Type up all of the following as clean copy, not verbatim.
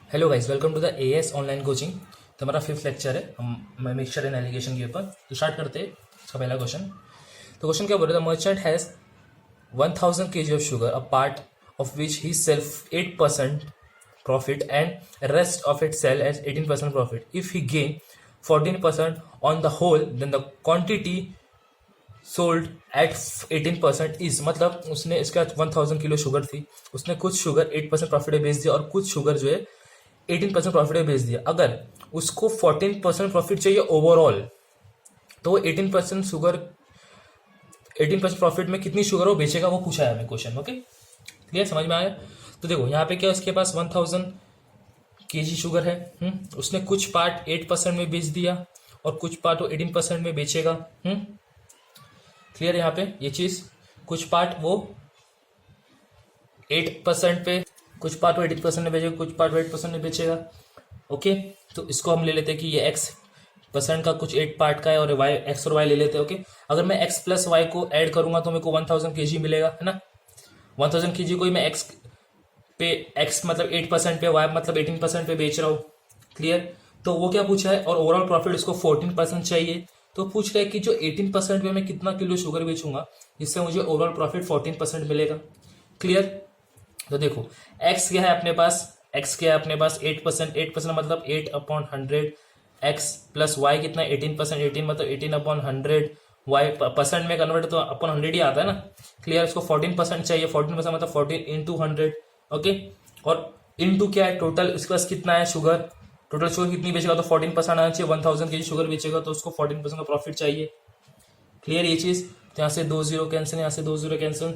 Hello guys, welcome to the AS online coaching. तो हमारा fifth lecture है हम मिक्सचर एंड एलिगेशन के ऊपर। तो स्टार्ट करते हैं इसका पहला क्वेश्चन। तो क्वेश्चन क्या बोल रहा था, merchant has 1000 kg of sugar, a part of which he self 8% profit and rest of it sell as 18% profit. If he gain 14% on the whole, then the quantity sold at 18% is, मतलब उसने इसका 1000 kilo sugar थी, उसने कुछ sugar 8% profit में बेच दिया और कुछ शुगर जो है 18% प्रॉफिट में बेच दिया। अगर उसको 14% प्रॉफिट चाहिए ओवरऑल, तो वो 18% प्रॉफिट में कितनी शुगर वो बेचेगा, वो पूछा है हमें क्वेश्चन। ओके, क्लियर, समझ में आया? तो देखो यहाँ पे क्या, उसके पास 1000 kg शुगर है। उसने कुछ पार्ट 8% में बेच दिया और कुछ पार्ट वो 18% में बेचेगा। क्लियर यहाँ पे ये चीज, कुछ पार्ट वो 8% पे, कुछ पार्ट वो 18% में बेचेगा, कुछ पार्ट वो 8% में बेचेगा। ओके, तो इसको हम ले लेते हैं कि ये x% का कुछ 8 पार्ट का है और y x और y ले लेते हैं। ओके, अगर मैं x प्लस वाई को ऐड करूंगा तो मेरे को 1000 kg मिलेगा, है ना। 1000 kg को ही मैं x पे, x मतलब 8% पे, y मतलब 18% पे बेच रहा हूँ। क्लियर, तो वो क्या पूछा है, और ओवरऑल प्रॉफिट इसको 14% चाहिए। तो पूछ रहा है कि जो 18% में मैं कितना किलो शुगर बेचूंगा जिससे मुझे ओवरऑल प्रॉफिट 14% मिलेगा। क्लियर, तो देखो x क्या है अपने पास, x क्या है अपने पास 8%, 8% मतलब 8/100, x प्लस y कितना 18%, 18 मतलब 18/100, y परसेंट में कन्वर्ट तो अपन 100 ही आता है ना। क्लियर, इसको 14% चाहिए, 14% मतलब 14 इंटू 100। ओके, और इंटू क्या है टोटल, इसके पास कितना है शुगर, टोटल शुगर कितनी बेचेगा तो 14% आना चाहिए। 1000 kg शुगर बेचेगा तो उसको 14% का प्रॉफिट चाहिए। क्लियर ये चीज, तो यहाँ से 2 0 कैंसिल, यहाँ से 2 0 कैंसिल।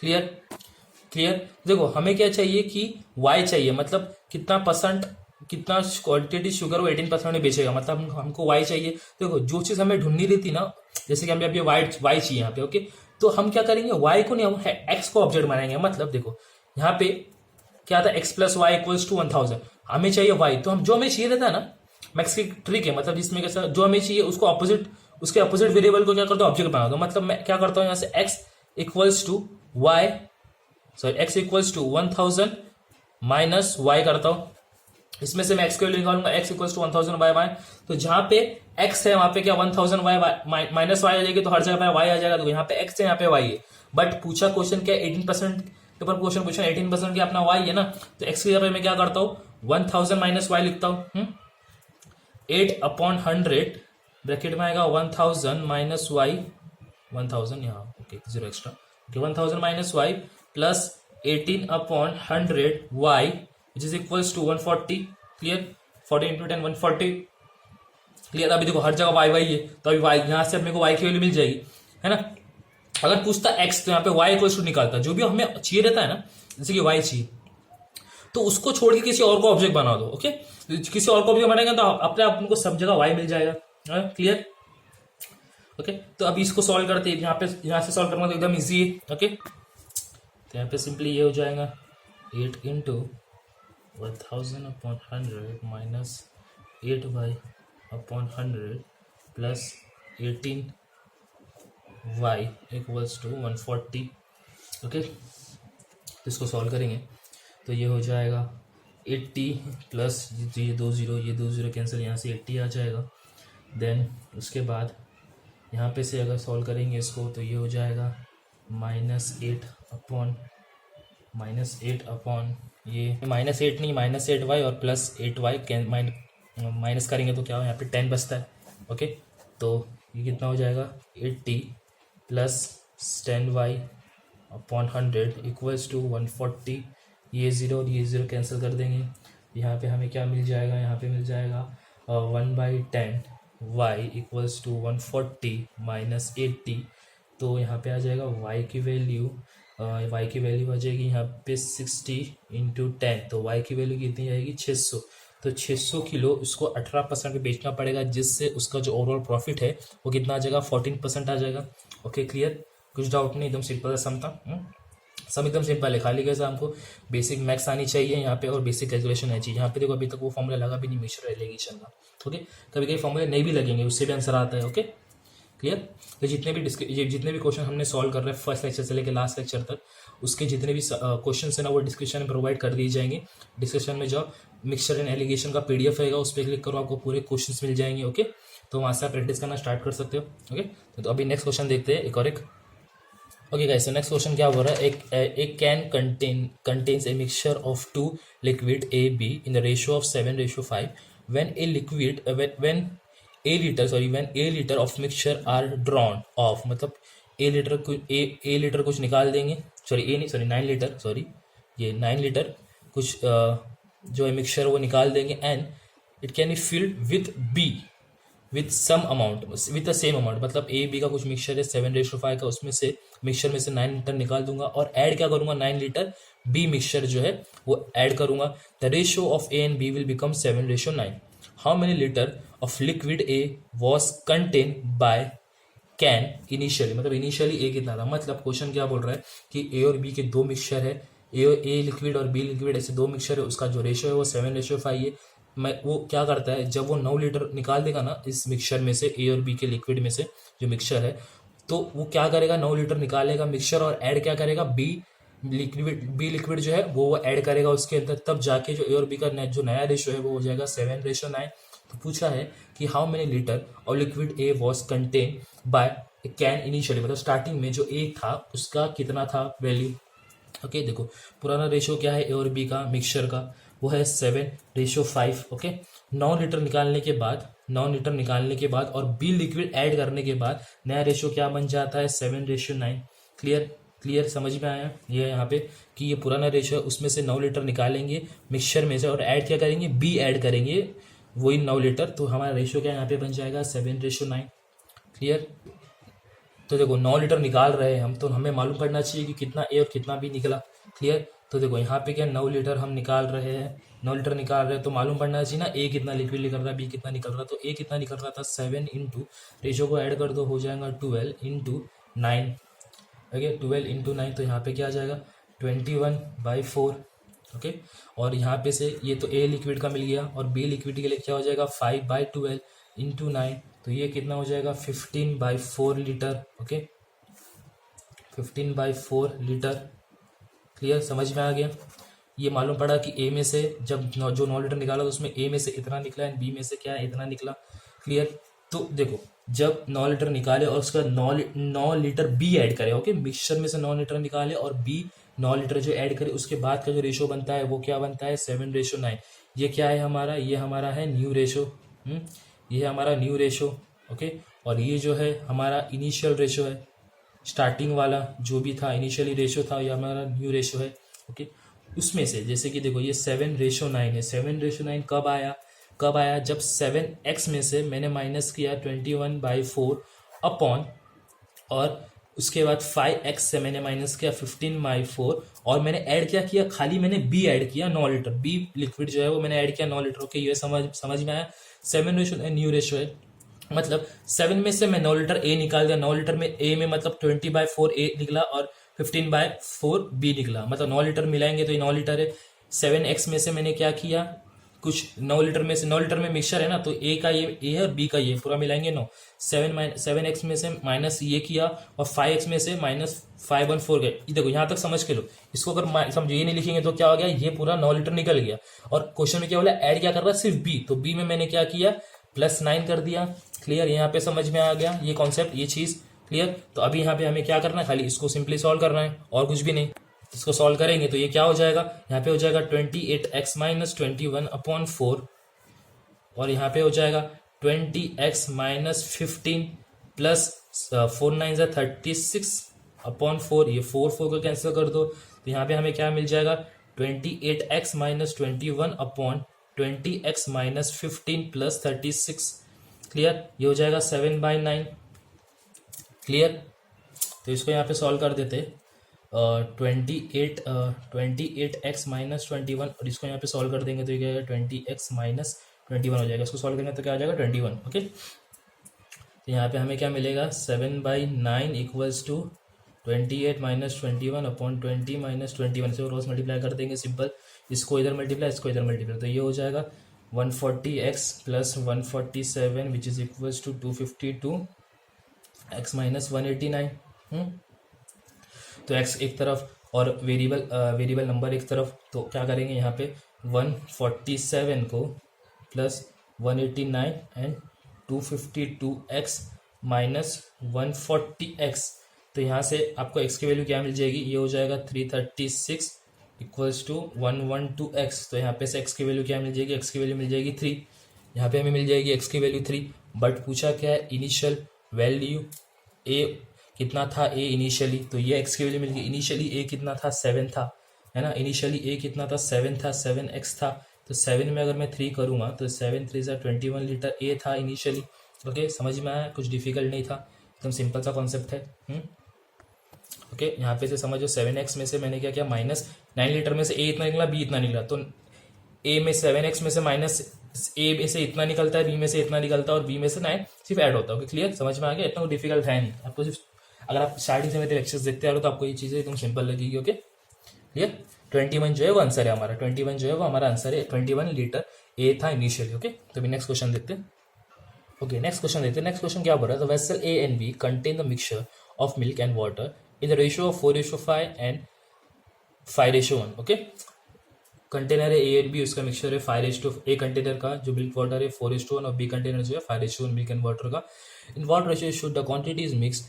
क्लियर, क्लियर, देखो हमें क्या चाहिए कि y चाहिए, मतलब कितना परसेंट, कितना क्वांटिटी शुगर वो 18% में बेचेगा, मतलब हमको y चाहिए। देखो जो चीज हमें ढूंढनी रहती ना, जैसे कि हमें अभी y चाहिए यहाँ पे। ओके, तो हम क्या करेंगे, y को नहीं, हम x को ऑब्जेक्ट बनाएंगे। मतलब देखो यहाँ पे क्या था, x plus y equals to 1000, हमें चाहिए y, तो हम जो हमें चाहिए रहता है ना, मैक्स की ट्रिक है, मतलब जिसमें कैसा जो हमें चाहिए उसको ऑपोजिट, उसके अपोजिट वेरिएबल को क्या करता हूँ, ऑब्जेक्ट बना दो। मतलब मैं क्या करता हूँ, यहाँ से x equals to y, sorry x equals to 1000 minus y करता हूं। इसमें से मैं x की वैल्यू निकालूंगा, x equals to 1000 by y. तो जहां पे x है वहां पे क्या 1000 वाई माइनस वाई आ जाएगी, तो हर जगह पे y आ जाएगा। तो यहाँ पे x है, यहाँ पे y है, बट पूछा क्वेश्चन क्या 18% के ऊपर क्वेश्चन पूछा, 18% क्या अपना y है ना, तो x की जगह पे मैं क्या करता हूँ 1000 माइनस वाई लिखता हूँ। 8/100 ब्रैकेट में आएगा 1000 माइनस वाई, 1000 यहाँ okay 0 extra, 1000 minus y plus 18/100 y which is equals to 140। Clear, 40 into 10 140। Clear, अभी देखो हर जगह y y है, तो अभी y यहाँ से अपने को y की वैल्यू मिल जाएगी, है ना। अगर पूछता x तो यहाँ पे y इक्वल्स टू निकालता, जो भी हमें चाहिए रहता है ना, जैसे कि y चाहिए तो उसको छोड़ के किसी और को ऑब्जेक्ट बना दो। ओके, किसी और को ऑब्जेक्ट बनाएंगे तो अपने आप उनको सब जगह y मिल जाएगा। क्लियर, ओके, तो अभी इसको सॉल्व करते हैं। यहाँ से सॉल्व करना तो एकदम इजी है। ओके, तो यहाँ पे सिंपली ये हो जाएगा 8 into 1000/100 minus 8y/100 plus 18y equals to 140। Okay, तो इसको सॉल्व करेंगे तो ये हो जाएगा 80 प्लस ये 2 0 कैंसिल, यहाँ से 80 आ जाएगा। देन उसके बाद यहाँ पे से अगर सॉल्व करेंगे इसको तो ये हो जाएगा -8 ये -8 नहीं -8y और प्लस 8y माइनस करेंगे तो क्या हो, यहाँ पे 10 बचता है। ओके, तो ये कितना हो जाएगा 80 प्लस 10y/100 इक्वल्स टू 140। ये 0 और ये 0 कैंसिल कर देंगे, यहाँ पे हमें क्या मिल जाएगा, यहाँ पे मिल जाएगा 1/10 y इक्वल्स टू 140 माइनस 80। तो यहाँ पे आ जाएगा y की वैल्यू आ जाएगी यहाँ पे 60 इंटू 10, तो y की वैल्यू कितनी आएगी 600। तो 600 किलो इसको 18% में बेचना पड़ेगा, जिससे उसका जो ओवरऑल प्रॉफिट है वो कितना आ जाएगा 14% आ जाएगा। ओके, क्लियर, कुछ डाउट नहीं, एकदम सिंपल सम था। सब एकदम सिंपल है, खाली कैसा हमको बेसिक मैथ्स आनी चाहिए यहाँ पे और बेसिक कैलकुलेशन आनी चाहिए। यहाँ पे देखो अभी तक वो फॉर्मूला लगा भी नहीं मिक्सचर एलिगेशन का। ओके, कभी कभी फॉर्मूले नहीं भी लगेंगे, उससे भी आंसर आता है। ओके, क्लियर, तो जितने भी क्वेश्चन हमने सॉल्व कर रहे हैं फर्स्ट लेक्चर से लेकर लास्ट लेक्चर तक, उसके जितने भी क्वेश्चन है ना वो डिस्क्रिप्शन में प्रोवाइड कर दिए जाएंगे। डिस्क्रिप्शन में जो मिक्सचर एंड एलिगेशन का PDF रहेगा उस पर क्लिक करो, आपको पूरे क्वेश्चंस मिल जाएंगे। ओके, तो वहाँ से आप प्रैक्टिस करना स्टार्ट कर सकते हो। ओके, तो अभी नेक्स्ट क्वेश्चन देखते हैं, एक और एक। ओके गाइस, नेक्स्ट क्वेश्चन क्या बोल रहा है, एक can contains a mixture of two liquid A B in the ratio of 7:5 when a litre of mixture are drawn off. मतलब ए लीटर कुछ निकाल देंगे, सॉरी 9 लीटर, सॉरी ये 9 लीटर कुछ जो है मिक्सचर वो निकाल देंगे, and it can be filled with B with some amount, with the same amount. मतलब A B का कुछ मिक्सचर है 7:5 का, उसमें से मिक्सचर में से 9 लीटर निकाल दूंगा और ऐड क्या करूंगा, 9 लीटर B मिक्सचर जो है वो ऐड करूंगा। The ratio of A and B will become 7:9। How many litre of liquid A was contain by can initially. मतलब इनिशियली A कितना था, मतलब क्वेश्चन क्या बोल रहा है कि A और B के दो मिक्सचर है, A लिक्विड और B लिक्विड ऐसे दो मिक्सचर है, उसका जो रेशियो है वो 7:5 है। मैं वो क्या करता है, जब वो 9 लीटर निकाल देगा ना इस मिक्सचर में से, A और B के लिक्विड में से जो मिक्सचर है, तो वो क्या करेगा, 9 लीटर निकालेगा मिक्सचर और ऐड क्या करेगा, B लिक्विड जो है वो ऐड करेगा उसके अंदर, तब जाके जो A और B का जो नया रेशियो है वो हो जाएगा 7:9। तो पूछा है कि हाउ मेनी लीटर और liquid A was contain by can initially. मतलब स्टार्टिंग में जो A था उसका कितना था वैल्यू। ओके, देखो पुराना रेशियो क्या है A और B का मिक्सचर का, वो है 7:5। ओके, 9 लीटर निकालने के बाद और B लिक्विड ऐड करने के बाद नया रेशियो क्या बन जाता है, 7:9। क्लियर समझ में आया ये यहाँ पे कि ये पुराना रेशियो है, उसमें से 9 लीटर निकालेंगे मिक्सचर में से और ऐड क्या करेंगे, B ऐड करेंगे वही 9 लीटर, तो हमारा रेशियो क्या यहाँ पे बन जाएगा, 7:9। क्लियर। तो देखो 9 लीटर निकाल रहे हैं हम, तो हमें मालूम करना चाहिए कि कितना A और कितना B निकला। क्लियर। तो देखो यहाँ पे क्या 9 लीटर हम निकाल रहे हैं, 9 लीटर निकाल रहे हैं, तो मालूम पड़ना चाहिए ना A कितना लिक्विड निकल रहा है, B कितना निकल रहा है। तो A कितना निकल रहा था, 7 इंटू रेशियो को ऐड कर दो, हो जाएगा 12 इंटू 9। ओके, 12 इंटू 9, तो यहाँ पे क्या आ जाएगा, 21/4। ओके, और यहाँ पे से ये तो A लिक्विड का मिल गया और B लिक्विड के लिए क्या हो जाएगा, 5/12 इंटू 9, तो ये कितना हो जाएगा, 15/4 लीटर। Okay, 15/4 litre. क्लियर, समझ में आ गया। ये मालूम पड़ा कि A में से जब जो 9 लीटर निकाला तो उसमें A में से इतना निकला है, B में से क्या है, इतना निकला। क्लियर। तो देखो जब 9 लीटर निकाले और उसका 9 लीटर B ऐड करे, ओके, मिक्सचर में से 9 लीटर निकाले और B 9 लीटर जो ऐड करे, उसके बाद का जो रेशियो बनता है वो क्या बनता है, 7:9। ये क्या है हमारा, ये हमारा है न्यू रेशियो। ये है हमारा न्यू रेशियो। ओके, और ये जो है हमारा इनिशियल रेशियो है, स्टार्टिंग वाला जो भी था इनिशियली रेशियो था, ये हमारा न्यू रेशियो है। ओके, उसमें से जैसे कि देखो ये 7:9 है। 7:9 कब आया, जब 7x में से मैंने माइनस किया 21/4 अपॉन, और उसके बाद 5x से मैंने माइनस किया 15/4 और मैंने ऐड क्या किया, खाली मैंने B ऐड किया 9 लीटर, B लिक्विड जो है वो मैंने ऐड किया 9 लीटर। ओके, ये समझ में आया। 7:9 न्यू रेशियो है, मतलब 7 में से मैं 9 लीटर A निकाल दिया, 9 लीटर में A में मतलब 20/4 A निकला और 15/4 B निकला, मतलब 9 लीटर मिलाएंगे तो ये 9 लीटर है। 7x में से मैंने क्या किया, कुछ 9 लीटर में से, 9 लीटर में मिक्सचर है ना, तो A का ये A है और B का ये पूरा मिलाएंगे 9। 7x में से माइनस ये किया और 5x में से माइनस 5/4 गए। देखो यहाँ तक समझ के लो, इसको अगर समझो ये नहीं लिखेंगे तो क्या हो गया, ये पूरा 9 लीटर निकल गया। और क्वेश्चन में क्या बोला, ऐड क्या कर रहा है, सिर्फ B, तो B में मैंने क्या किया, +9 कर दिया। क्लियर, यहाँ पे समझ में आ गया ये कॉन्सेप्ट, ये चीज। क्लियर। तो अभी यहाँ पे हमें क्या करना है, खाली इसको सिंपली सॉल्व करना है और कुछ भी नहीं। इसको सॉल्व करेंगे तो ये क्या हो जाएगा, यहाँ पे हो जाएगा 28x - 21/4 और यहाँ पे हो जाएगा 20x - 15 प्लस 4 9 36/4। ये 4 को कैंसिल कर दो, तो यहाँ पे हमें क्या मिल जाएगा, 28x - 21/20x - 15 प्लस 36। क्लियर, ये हो जाएगा 7/9। क्लियर, तो इसको यहाँ पे सॉल्व कर देते, 28x - 21 और इसको यहाँ पे सॉल्व कर देंगे तो ये क्या आएगा, 20x - 21 हो जाएगा। इसको सॉल्व करेंगे तो क्या आ जाएगा, 21। ओके, तो यहाँ पे हमें क्या मिलेगा, 7/9 इक्वल्स टू 28 - 21/20 - 21 से रोज मल्टीप्लाई कर देंगे सिंपल, इसको इधर मल्टीप्लाई, इसको इधर मल्टीप्लाई, तो ये हो जाएगा 140x + 147 which is equals to 252x - 189। तो x एक तरफ और वेरिएबल नंबर एक तरफ, तो क्या करेंगे यहाँ पे 147 को plus 189 and 252x minus 140x, तो यहाँ से आपको x की वैल्यू क्या मिल जाएगी, ये हो जाएगा 336 इक्वल्स टू 112x। तो यहाँ पे से x की वैल्यू क्या मिल जाएगी, x की वैल्यू मिल जाएगी 3, यहाँ पे हमें मिल जाएगी x की वैल्यू 3। बट पूछा क्या है, इनिशियल वैल्यू a कितना था, a इनिशियली, तो ये x की वैल्यू मिल गई। इनिशियली a कितना था, 7 था, है ना, इनिशियली a कितना था, 7 था, 7x था, तो 7 में अगर मैं 3 करूँगा तो 7 3 सा 21 लीटर a था इनिशियली। ओके, समझ में आया, कुछ डिफिकल्ट नहीं था, एकदम सिंपल सा कॉन्सेप्ट है। ओके, यहाँ पे से समझो 7x में से मैंने क्या किया, माइनस 9 लीटर में से a इतना निकला, b इतना निकला, तो a में 7x में से माइनस a में से इतना निकलता है, b में से इतना निकलता है, और b में से 9 सिर्फ ऐड होता है। ओके, क्लियर, समझ में आ गया, इतना डिफिकल्ट है नहीं आपको, सिर्फ अगर आप स्टार्टिंग से मेरे लेक्चर्स देखते आ रहे हो तो आपको ये चीज़ें एकदम सिंपल लगेगी। ओके, क्लियर, 21 जो है वो आंसर है हमारा, 21 जो है वो हमारा आंसर है, 21 लीटर ए था इनिशियली। ओके, तो अभी नेक्स्ट क्वेश्चन देखते हैं। ओके, नेक्स्ट क्वेश्चन देखते हैं। नेक्स्ट क्वेश्चन क्या बोल रहा है, the vessel A and B contain the mixture of milk and water in the ratio of 4:5 and 5:1। Okay, container है ए एंड बी, उसका मिक्सचर है 5:, ए कंटेनर का जो मिल्क वाटर है 4:1 और बी कंटेनर जो है 5:1 मिल्क एंड वाटर का। In what ratio should the quantity is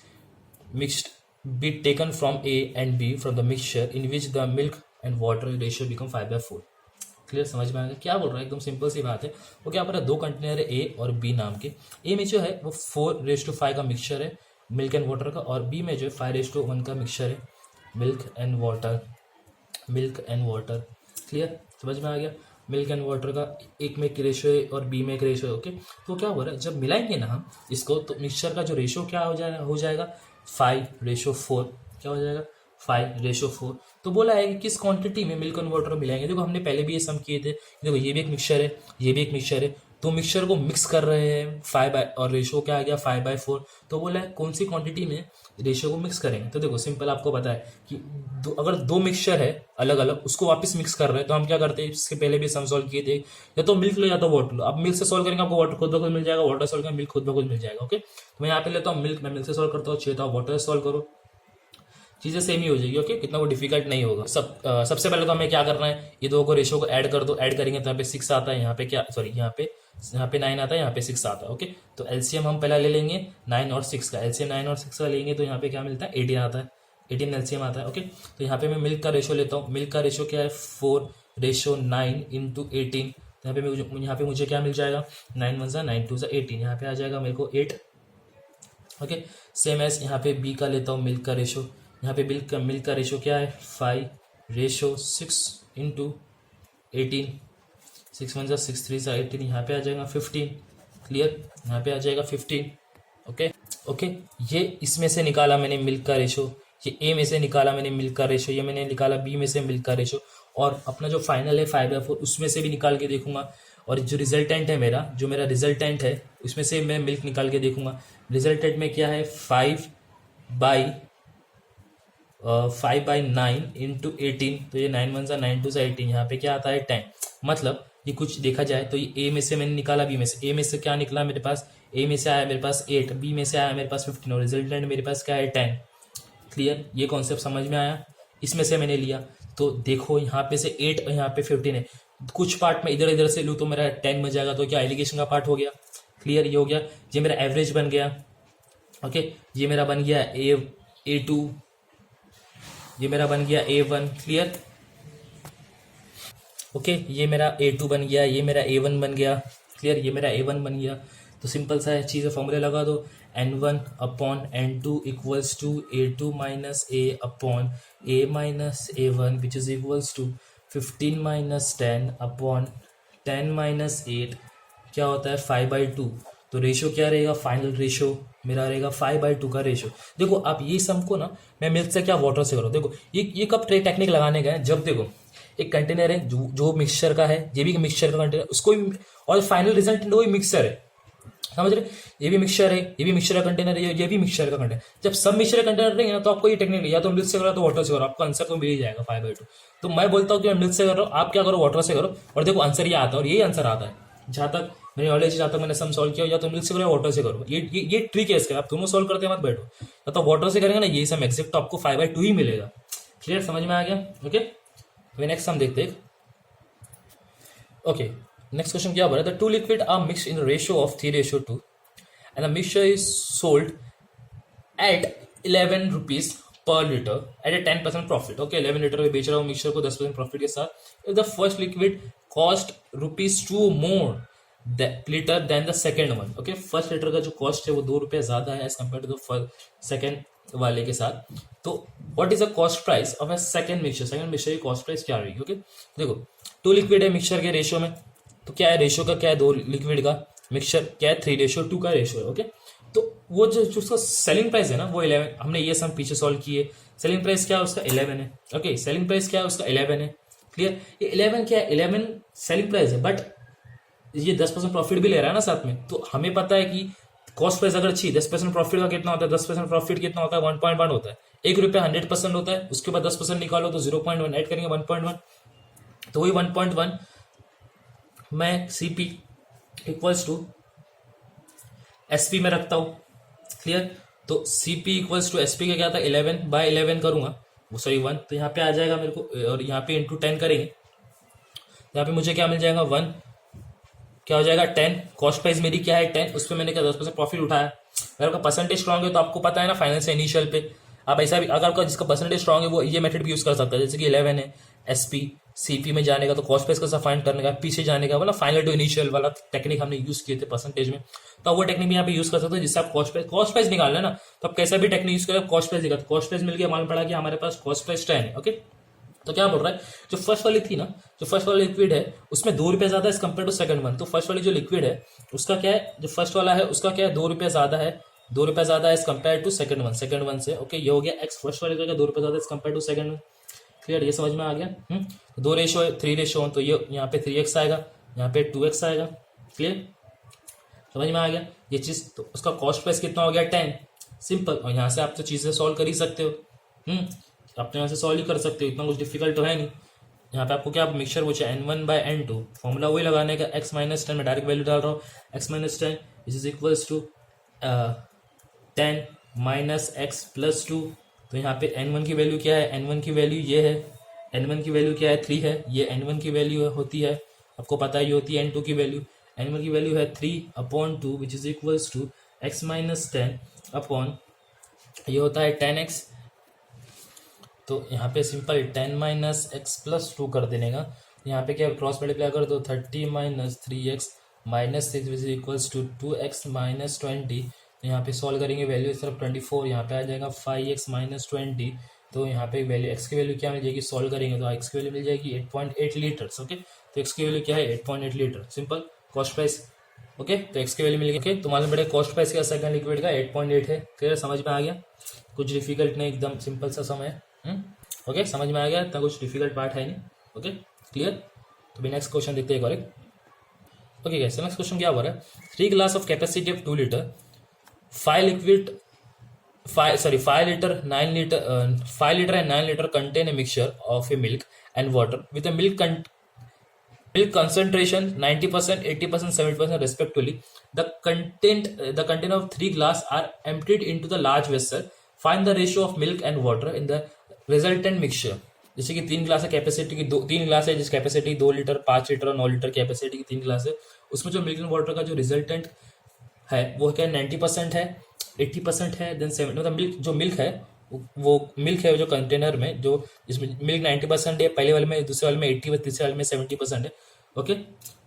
mixed be taken from A and B from the mixture in which the milk and water ratio become 5/4। Clear, समझ में आ गया क्या बोल रहा है, एकदम सिंपल सी बात है। वो क्या बोल रहा है, दो कंटेनर है ए और बी नाम के, ए में जो है वो 4:5 का मिक्सचर है मिल्क एंड वाटर का, और बी में जो है 5:1 का मिक्सचर है मिल्क एंड वाटर। क्लियर, समझ में आ गया, मिल्क एंड वाटर का एक में एक रेशियो है और बी में एक रेशियो है। ओके, तो क्या हो रहा है, जब मिलाएंगे ना हम इसको, तो मिक्सचर का जो रेशियो क्या हो जाएगा 5:4। क्या हो जाएगा, 5:4। तो बोला है कि किस क्वांटिटी में मिल्क एंड वाटर मिलाएंगे। देखो हमने पहले भी ये सम किए थे, देखो ये भी एक मिक्सचर है, ये भी एक मिक्सचर है, तो मिक्सचर को मिक्स कर रहे हैं 5 और रेशियो क्या आ गया 5/4। तो बोला है कौन सी क्वांटिटी में रेशियो को मिक्स करेंगे। तो देखो सिंपल आपको पता है कि अगर दो मिक्सचर है अलग अलग, उसको वापस मिक्स कर रहे हैं, तो हम क्या करते हैं, इसके पहले भी सम सॉल्व किए थे, या तो मिल्क लो या तो वाटर लो। अब मिल्क से सॉल्व करेंगे आपको वाटर खुद ब खुद मिल जाएगा, वाटर सॉल्व करेंगे मिल्क खुद ब खुद मिल जाएगा। ओके, तो मैं यहाँ पे लेता हूँ मिल्क, मैं मिल्क से सॉल्व करता हूँ, चाहिए तो वाटर से सॉल्व करो, चीजें सेम ही हो जाएगी। ओके, कितना वो डिफिकल्ट नहीं होगा। सबसे पहले तो हमें क्या करना है, ये दो को रेशियो को ऐड कर दो, ऐड करेंगे तो यहाँ पे 6 आता है, यहाँ पे क्या सॉरी यहाँ पे 9 आता है, यहाँ पे 6 आता है। ओके, तो एलसीएम हम पहला ले लेंगे 9 और 6 का, एलसीएम 9 और 6 का लेंगे तो यहाँ पे क्या मिलता है 18 आता है, 18 एलसीएम आता है। ओके, तो यहाँ पे मैं मिल्क का रेशियो लेता हूँ, मिल्क का रेशियो क्या है 4:9 × 18, यहाँ पे मुझे क्या मिल जाएगा 9 1 × 9 2 × 18, यहाँ पे आ जाएगा मेरे को 8। ओके, सेम एज यहाँ पे बी का लेता हूँ मिल्क का रेशियो, यहाँ पे मिल्क का रेशियो क्या है 5:6 × 18, 6 1 × 6 3 × 18, यहाँ पे आ जाएगा 15। क्लियर, यहाँ पे आ जाएगा 15। ओके, ये इसमें से निकाला मैंने मिल्क का रेशियो, ये ए में से निकाला मैंने मिल्क का रेशियो, ये मैंने निकाला बी में से मिल्क का रेशियो, और अपना जो फाइनल है 5/4 उसमें से भी निकाल के देखूंगा, और जो रिजल्टेंट है मेरा रिजल्टेंट है उसमें से मैं मिल्क निकाल के देखूंगा। रिजल्टेंट में क्या है 5/9 × 18, तो ये 9 1 × 9 2 × 18, यहाँ पे क्या आता है 10। मतलब ये कुछ देखा जाए तो ये ए में से मैंने निकाला, बी में से, ए में से क्या निकला मेरे पास, ए में से आया मेरे पास 8, बी में से आया मेरे पास 15, और रिजल्टेंट मेरे पास क्या है 10। क्लियर, ये कॉन्सेप्ट समझ में आया, इसमें से मैंने लिया, तो देखो यहाँ पे से 8 और यहाँ पे 15 है, कुछ पार्ट में इधर इधर से लूँ तो मेरा 10 बन जाएगा, तो क्या एलिगेशन का पार्ट हो गया। क्लियर, ये हो गया, ये मेरा एवरेज बन गया। ओके, ये मेरा बन गया A2, ये मेरा बन गया A1। क्लियर, ओके, ये मेरा A2 बन गया, ये मेरा A1 बन गया। क्लियर, ये मेरा A1 बन गया। तो सिंपल सा चीज़ है, फॉर्मूले लगा दो, N1/N2 equals to A2 - A/A - A1 which is equals to 15 - 10/10 - 8 क्या होता है 5/2। तो रेशियो क्या रहेगा, फाइनल रेशियो मेरा रहेगा 5/2 का रेशियो। देखो आप ये सम को ना मैं मिल्क से क्या वाटर से करो, देखो ये कब टेक्निक लगाने का है, जब देखो एक कंटेनर है जो मिक्सचर का है, ये भी मिक्सचर का कंटेनर, उसको भी, और फाइनल रिजल्ट वो मिक्सचर है, समझ रहे, ये भी मिक्सचर है, ये भी मिक्सचर का कंटेनर है, ये भी मिक्सचर का कंटेनर। जब सब मिक्सचर का कंटेनर रहेंगे ना तो आपको ये टेक्निक या तो मिल्क से करो तो वाटर से करो, आपको आंसर तो मिल ही जाएगा 5/2। तो मैं बोलता हूँ कि मैं मिल्क से कर रहा हूँ, आप क्या करो वाटर से करो, और देखो आंसर ये आता है, और यही आंसर आता है जहाँ तक मेरी नॉलेज, जहाँ तक मैंने सम सॉल्व किया, या तो मिल्क से करो या वाटर से करो। ये ट्रिक है इसका, आप दोनों सॉल्व करते मत बैठो, या तो वाटर से करेंगे ना ये सम एग्जैक्ट तो आपको 5/2 ही मिलेगा। क्लियर, समझ में आ गया? ओके, तो नेक्स्ट हम देखते हैं। ओके, नेक्स्ट क्वेश्चन क्या बोल रहा है? The two liquid are mixed in ratio of 3:2 and the mixture is sold at 11 rupees per litre at a 10% profit. Okay, 11 litre में बेच रहा हूँ मिक्सचर को 10% प्रॉफिट के साथ। If the first liquid cost ₹2 more litre then the second one. Okay, first litre का जो cost है वो ₹2 ज्यादा है as compare to the second वाले के साथ। तो what is the cost price of a second mixture? Second mixture की कॉस्ट प्राइस क्या रहेगी? ओके, देखो 2 लिक्विड है मिक्सचर के रेशियो में, तो क्या है रेशियो का, क्या है 2 लिक्विड का, मिक्सचर क्या है 3:2 का रेशियो है। ओके, तो वो जो उसका सेलिंग प्राइस है ना वो 11, हमने ये सम पीछे सॉल्व किए। सेलिंग प्राइस क्या है उसका 11 है। ओके, सेलिंग प्राइस क्या है उसका 11 है। क्लियर, ये 11 क्या है, 11 सेलिंग प्राइस है, बट ये 10% प्रॉफिट भी ले रहा है ना साथ में। तो हमें पता है कि कॉस्ट प्राइस अगर अच्छी 10% प्रॉफिट का कितना होता है, 10% प्रॉफिट कितना होता है 1.1 होता है। ₹1 100% होता है, उसके बाद 10% निकालो तो 0.1 ऐड करेंगे 1.1, तो वही 1.1 मैं CP इक्वल्स टू SP में रखता हूं। क्लियर, तो CP इक्वल्स टू SP का क्या था 11/11 करूंगा वो, सॉरी 1, तो यहाँ पे आ जाएगा मेरे को, और यहाँ पे इंटू 10 करेंगे, यहाँ पे मुझे क्या मिल जाएगा 1, क्या हो जाएगा 10। कॉस्ट प्राइस मेरी क्या है 10, उस पर मैंने क्या 10% प्रॉफिट उठाया। अगर आपका परसेंटेज स्ट्रॉन्ग है तो आपको पता है ना फाइनेंस इनिशियल पे आप ऐसा भी, अगर आपका जिसका परसेंटेज स्ट्रॉन्ग है वो ये मेथड भी यूज कर सकता है, जैसे कि 11 है SP CP में जाने का तो कॉस्ट प्राइस कैसा फाइंड करने का, पीछे जाने का, मतलब फाइनल टू इनिशियल वाला टेक्निक हमने यूज किए थे परसेंटेज में, तो आप वो टेक्निक भी यहाँ पे यूज कर सकते हो जिससे आप कॉस्ट प्राइस निकालना है ना, तो आप कैसा भी टेक्निक यूज करें कॉस्ट प्राइस निकाल, कॉस्ट प्राइस मिल गया, मालूम पड़ा कि हमारे पास कॉस्ट प्राइस 10 है। ओके, तो क्या बोल रहा है, जो फर्स्ट वाली थी ना, जो फर्स्ट वाला लिक्विड है उसमें ₹2 ज्यादा as compare to second one. तो फर्स्ट वाली जो लिक्विड है उसका क्या है, जो फर्स्ट वाला है उसका क्या है ₹2 ज्यादा है, ₹2 ज्यादा as compare to second one से। ओके, ये हो गया एक्स, फर्स्ट वाले का ₹2 ज्यादा as compare to second one. Clear, ये समझ में आ गया। 2 रेशियो है 3 रेशियो, तो ये यहाँ पे 3x आएगा, यहाँ पे 2x आएगा। क्लियर, समझ में आ गया ये चीज। तो उसका कॉस्ट प्राइस कितना हो गया 10, सिंपल। और यहाँ से आप तो चीजें सॉल्व कर ही सकते हो, अपने यहाँ से सॉल्व ही कर सकते हो, इतना कुछ डिफिकल्ट तो है नहीं। यहाँ पे आपको क्या मिक्सचर पूछा n1/n2, फॉर्मूला वही लगाने का, x - 10 में डायरेक्ट वैल्यू डाल रहा हूँ, x - 10 is equals to 10 - x + 2। तो यहाँ पे n1 की वैल्यू क्या है, n1 की वैल्यू ये है, n1 की वैल्यू क्या है 3 है, ये n1 की वैल्यू होती है, आपको पता है ये होती है n2 की वैल्यू, n1 की वैल्यू है 3/2 which is equals to x - 10 upon ये होता है 10x। तो यहाँ पे सिंपल 10 - x + 2 कर देने का, यहाँ पे क्या क्रॉस मल्टीप्लाई कर दो 30 - 3x - 6 which is equals to 2x - 20। यहाँ पे सॉल्व करेंगे, वैल्यू इस तरफ 24, यहाँ पे आ जाएगा 5x - 20। तो यहाँ पे वैल्यू x की वैल्यू क्या मिल जाएगी, सॉल्व करेंगे तो x की वैल्यू मिल जाएगी 8.8 लीटर्स। ओके, तो x की वैल्यू क्या है 8.8 litre, simple cost price. Okay, तो x की वैल्यू मिल गई। ओके, तो मालूम पड़े कॉस्ट प्राइस क्या सेकंड लिक्विड का 8.8 है। क्लियर, समझ में आ गया, कुछ डिफिकल्ट नहीं, एकदम सिंपल सा समय है। ओके, समझ में आ गया, इतना कुछ डिफिकल्ट पार्ट है नहीं। ओके, क्लियर, तो भी नेक्स्ट क्वेश्चन देखते हैं एक बार। ओके गाइस, नेक्स्ट क्वेश्चन क्या बोल रहा है, 3 glass of capacity of 2 litre 5 litre 9 litre contain a mixture of a milk and water with a milk concentration 90%, 80%, 70% respectively. The content of 3 glass are emptied into the large vessel. Find the ratio of milk and water in the resultant mixture. जैसे कि 3 glass है capacity की, 3 glass है जिस capacity 2 litre 5 litre और 9 litre capacity की 3 glass है, उसमें जो मिल्क एंड वाटर का जो रिजल्टेंट है वो क्या 90% है, 80% है, देन 70, मतलब मिल्क जो मिल्क है वो मिल्क है जो कंटेनर में, जो इसमें मिल्क 90% है पहले वाले में, दूसरे वाले में 80, तीसरे वाले में 70% है। ओके,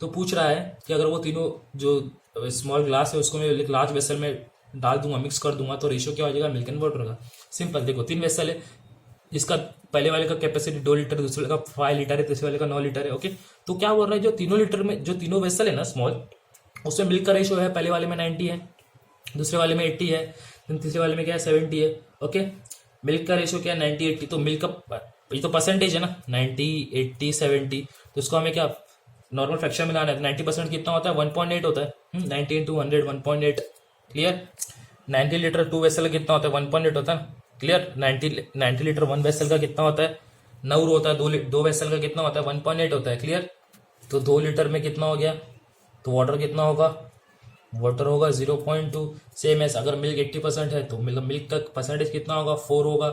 तो पूछ रहा है कि अगर वो तीनों जो स्मॉल ग्लास है उसको मैं लार्ज वेसल में डाल दूंगा, मिक्स कर दूंगा, तो रेशियो क्या हो जाएगा मिल्क एंड वाटर का। सिंपल, देखो 3 वेसल है, जिसका पहले वाले का कैपेसिटी 2 लीटर, दूसरे वाले का 5 लीटर है, तीसरे वाले का 9 लीटर है। ओके, तो क्या बोल रहा है, जो तीनों लीटर में जो तीनों वेसल है ना स्मॉल, उसमें मिल्क का रेशियो है पहले वाले में 90 है, दूसरे वाले में 80 है, तीसरे वाले में क्या है 70 है। ओके, मिल्क का रेशियो क्या है 90-80, तो मिल्क का ये तो परसेंटेज है ना 90, 80, 70, तो इसको हमें क्या नॉर्मल फ्रैक्शन में लाना है। 90% कितना होता है 1.8 होता है, 90 × 100 1.8। क्लियर, 90 लीटर 2 वेसल कितना होता है 1.8 होता है। क्लियर, 90 लीटर 1 वेसल का कितना होता है 9 होता है, 2 वेसल का कितना होता है 1.8 होता है। क्लियर, तो 2 लीटर में कितना हो गया, तो वाटर कितना होगा, वाटर होगा 0.2। सेम है, अगर मिल्क 80% है तो मिल्क का परसेंटेज कितना होगा 4 होगा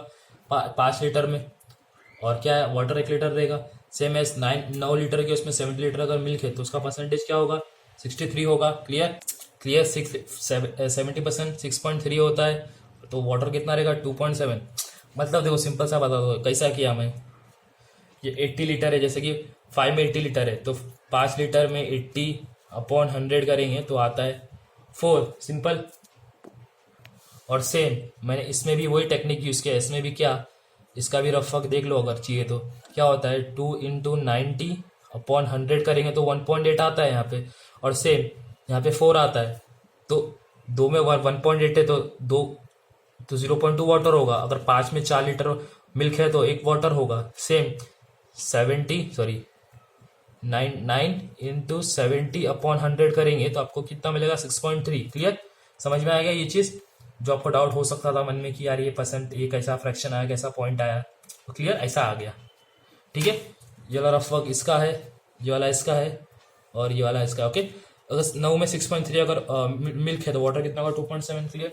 5 लीटर में। और क्या है, वाटर 1 लीटर देगा। सेम एज 9 लीटर के उसमें 70 लीटर अगर मिल्क है तो उसका परसेंटेज क्या होगा, 63 होगा। क्लियर क्लियर 70% 6.3 होता है, तो वाटर कितना रहेगा 2.7। मतलब देखो सिंपल सा बता दो कैसा किया मैं, ये 80 लीटर है, जैसे कि 5 में 80 लीटर है तो 5 लीटर में 80/100 करेंगे तो आता है 4। सिंपल। और सेम मैंने इसमें भी वही टेक्निक यूज़ किया, इसमें भी क्या, इसका भी रफ वर्क देख लो अगर चाहिए तो। क्या होता है 2 × 90/100 करेंगे तो 1.8 आता है यहाँ पे, और सेम यहाँ पे 4 आता है, तो 2 में 1.8 है तो 0.2 वाटर होगा। अगर 5 में 4 लीटर मिल्क है तो 1 वाटर होगा। सेम 9 × 70/100 करेंगे तो आपको कितना मिलेगा 6.3। क्लियर, समझ में आ गया ये चीज़ जो आपको डाउट हो सकता था मन में कि यार ये परसेंट, ये कैसा फ्रैक्शन आया, कैसा पॉइंट आया, तो क्लियर ऐसा आ गया। ठीक है, ये वाला रफ वर्क इसका है, ये वाला इसका है, और ये वाला इसका। ओके, अगर 9 में 6.3 अगर मिल्क है तो वाटर कितना होगा 2.7। क्लियर,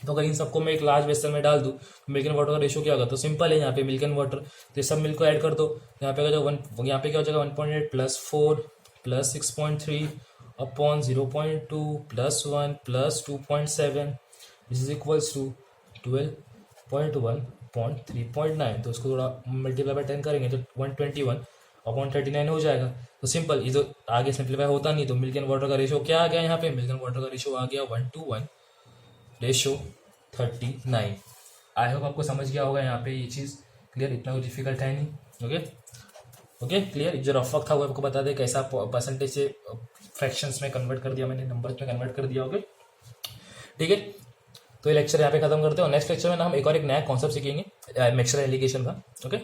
तो अगर इन सबको मैं एक लार्ज वेसल में डाल दूँ तो मिल्क एंड वाटर का रेशियो क्या होगा, तो सिंपल है यहाँ पे मिल्क एंड वाटर, तो ये सब मिल्क को ऐड कर दो। यहाँ पे यहाँ पे क्या हो जाएगा 1.8 + 4 + 6.3 upon 0.2 + 1 + 2.7 this is equals to 12.1/3.9। तो उसको थोड़ा मल्टीप्लाई बाय 10 करेंगे तो 121/39 हो जाएगा। तो सिंपल, ये तो आगे सिंप्लीफाई होता नहीं, तो मिल्क एंड वाटर का रेशियो क्या आ गया यहाँ पे, मिल्क एंड वाटर का रेशियो आ गया 1:1/39। आई होप आपको समझ गया होगा यहाँ पे ये चीज़। क्लियर, इतना कुछ डिफिकल्ट है नहीं। ओके ओके क्लियर, जो रफ वर्क था वो आपको बता दे कैसा परसेंटेज से फ्रैक्शंस में कन्वर्ट कर दिया मैंने, नंबर्स में कन्वर्ट कर दिया। ओके ठीक है, तो ये लेक्चर यहाँ पे खत्म करते हैं, और नेक्स्ट लेक्चर में ना हम एक और एक नया कॉन्सेप्ट सीखेंगे मिक्सचर एलिगेशन का। ओके।